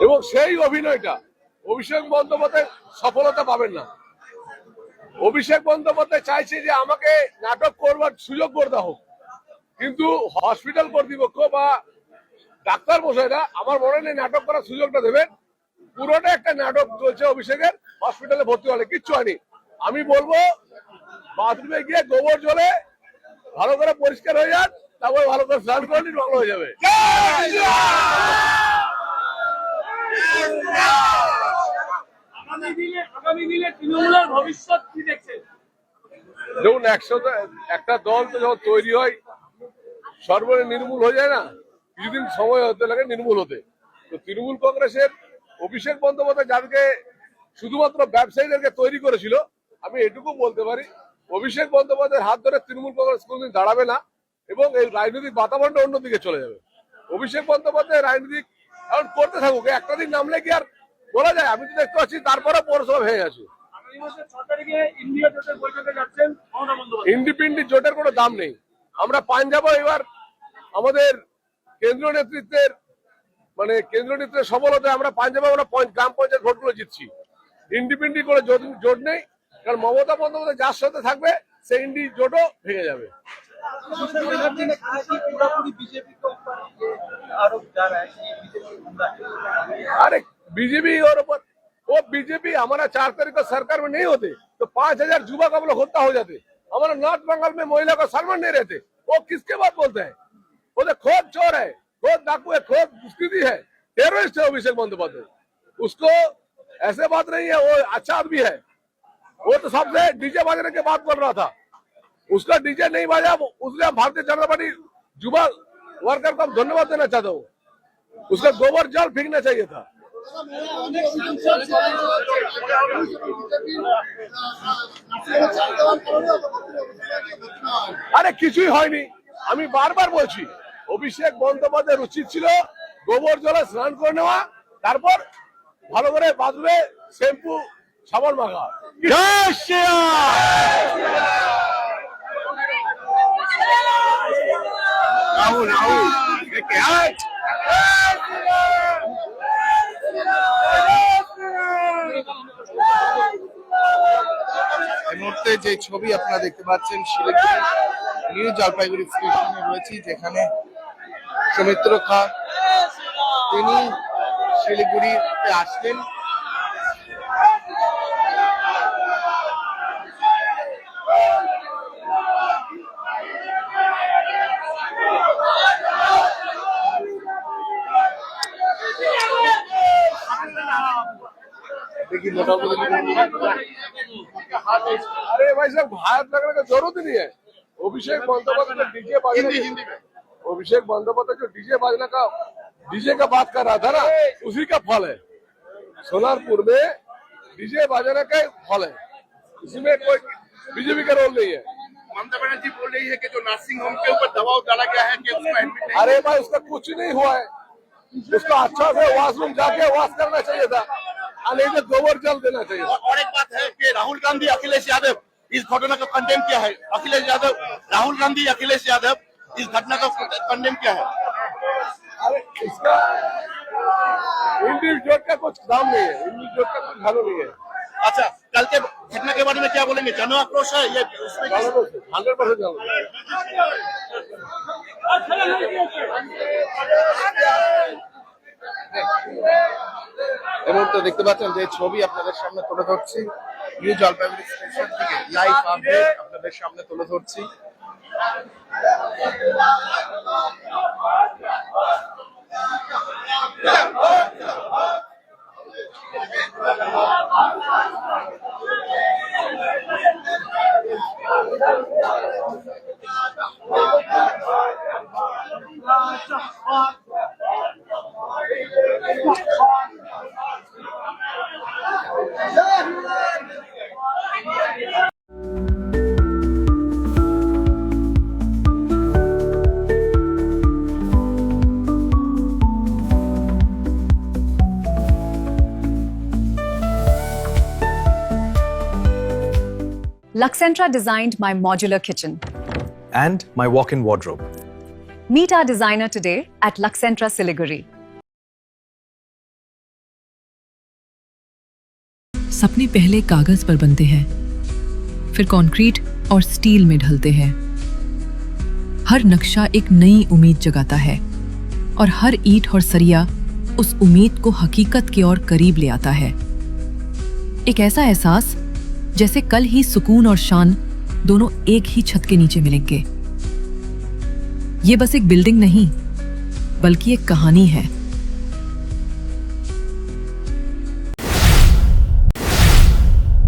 এবং সেই অভিনয়টা অভিষেক বন্দ্যোপাধ্যায় সফলতা পাবেন না। অভিষেক বন্দ্যোপাধ্যায় চাইছে যে আমাকে নাটক করবার সুযোগ করে দেওয়া হোক, কিন্তু হসপিটাল কর্তৃপক্ষ বা ডাক্তার মশাইরা আমার মনে নেই নাটক করার সুযোগটা দেবেন। পুরোটা একটা নাটক চলছে অভিষেকের, হসপিটালে ভর্তি হলে কিচ্ছু হয়নি। আমি বলবো বাথরুমে গিয়ে গোবর জলে ভালো করে পরিষ্কার হয়ে যান, তারপর ভালো করে স্নান করলে ভালো হয়ে যাবে। দেখুন, একসাথে একটা দল তো যখন তৈরি হয় সর্বরে নির্মূল হয়ে যায় না, কিছুদিন সময় হতে লাগে নির্মূল হতে। তো তৃণমূল কংগ্রেসের অভিষেক বন্দ্যোপাধ্যায় যাদেরকে শুধুমাত্র ব্যবসায়ীদেরকে তৈরি করেছিল, আমি এটুকু বলতে পারি অভিষেক বন্দ্যোপাধ্যায়ের হাত ধরে তৃণমূল কংগ্রেস কোনদিন দাঁড়াবে না এবং এই রাজনৈতিক বাতাবরণটা অন্যদিকে চলে যাবে। অভিষেক বন্দ্যোপাধ্যায় রাজনীতিক এখন করতে থাকুক, একটা দিন নামলে কি আর বলা যায়? আমি তো দেখতে পাচ্ছি তারপরে পৌরসভা ভেঙে গেছে। ইন্ডিপেন্ডেন্ট জোটের কোনো দাম নেই। আমরা পাঞ্জাবে এবার আমাদের কেন্দ্রীয় নেতৃত্বের কেন্দ্রীয় নেতৃত্বের সফলতায় আমরা পাঞ্জাবে গ্রাম পঞ্চায়েত ভোটগুলো জিতছি। ইন্ডিপেন্ডেন্ট করে জোট নেই, কারণ মমতা বন্দ্যোপাধ্যায় যার সাথে থাকবে সেই ইন্ডি জোটও ভেঙে যাবে। अरे बीजेपी और वो बीजेपी हमारा 4 तारीख को सरकार में नहीं होते तो 5000 युवा का लोग होता हो जाते। हमारा नॉर्थ बंगाल में महिला को सलमान नहीं रहते। वो किसके बात बोलते हैं? वो तो खुद चोर है, खुद डाकू है, खुद दुष्कृति है, टेररिस्ट है अभिषेक बंद्योपाध्याय। उसको ऐसे बात नहीं है, वो अच्छा आदमी है। वो तो सबसे डीजे बजाने की बात कर रहा था, उसका डीजे नहीं बजा, उसने भारतीय जनता पार्टी युवा वर्कर को धन्यवाद देना चाहता हूँ। उसका गोबर जल फेंकना चाहिए था। আরে কিছুই হয়নি। আমি বারবার বলছি অভিষেক বন্দ্যোপাধ্যায়ের উচিত ছিল গোবর জলে স্নান করে নেওয়া, তারপর ভালো করে বাথরুমে শ্যাম্পু সাবান মাখা। এই মুহূর্তে যে ছবি আপনারা দেখতে পাচ্ছেন শিলিগুড়ি নিউ জলপাইগুড়ি স্টেশনে রয়েছি, যেখানে সৌমিত্র খাঁ তিনি শিলিগুড়িতে আসলেন। देखिए मोटामोटी अरे भाई साहब, हाथ लगने का जरूरत ही नहीं है। अभिषेक बंद्योपाध्याय जो डीजे हिंदी में अभिषेक बंद्योपाध्याय जो डीजे का बात कर रहा था ना, उसी का फल है। सोनारपुर में डीजे बजाने का फल है, इसमें कोई बीजेपी का रोल नहीं है। ममता बनर्जी बोल रही है कि जो नर्सिंग होम के ऊपर दबाव डाला गया है कि उसको एडमिट नहीं। अरे भाई, उसका कुछ नहीं हुआ है। उसका अच्छा से वॉशरूम जाके वॉश करना चाहिए था, नहीं गोबर जल देना चाहिए। और एक बात है कि राहुल गांधी अखिलेश यादव इस घटना को कंडेम किया है। राहुल गांधी अखिलेश यादव इस घटना को कंडेम किया है। अरे इसका इंडिविजुअल का कुछ काम नहीं है, इंडिविजुअल का कुछ भालो नहीं है। अच्छा, कल के घटना के बारे में क्या बोलेंगे? जन आक्रोश है ये? 100% जानो। এই মুহূর্তে দেখতে পাচ্ছেন যে ছবি আপনাদের সামনে তুলে ধরছি নিউ জলপাইগুড়ি স্টেশন থেকে লাইভ আপডেট আপনাদের সামনে তুলে ধরছি। Luxentra designed my modular kitchen and my walk-in wardrobe. Meet our designer today at Luxentra Siliguri. सपने पहले कागज पर बनते हैं, फिर कंक्रीट और स्टील में ढलते हैं। हर नक्शा एक नई उम्मीद जगाता है और हर ईंट और सरिया उस उम्मीद को हकीकत के और करीब ले आता है। एक ऐसा एहसास जैसे कल ही सुकून और शान दोनों एक ही छत के नीचे मिलेंगे। ये बस एक बिल्डिंग नहीं, बल्कि एक कहानी है,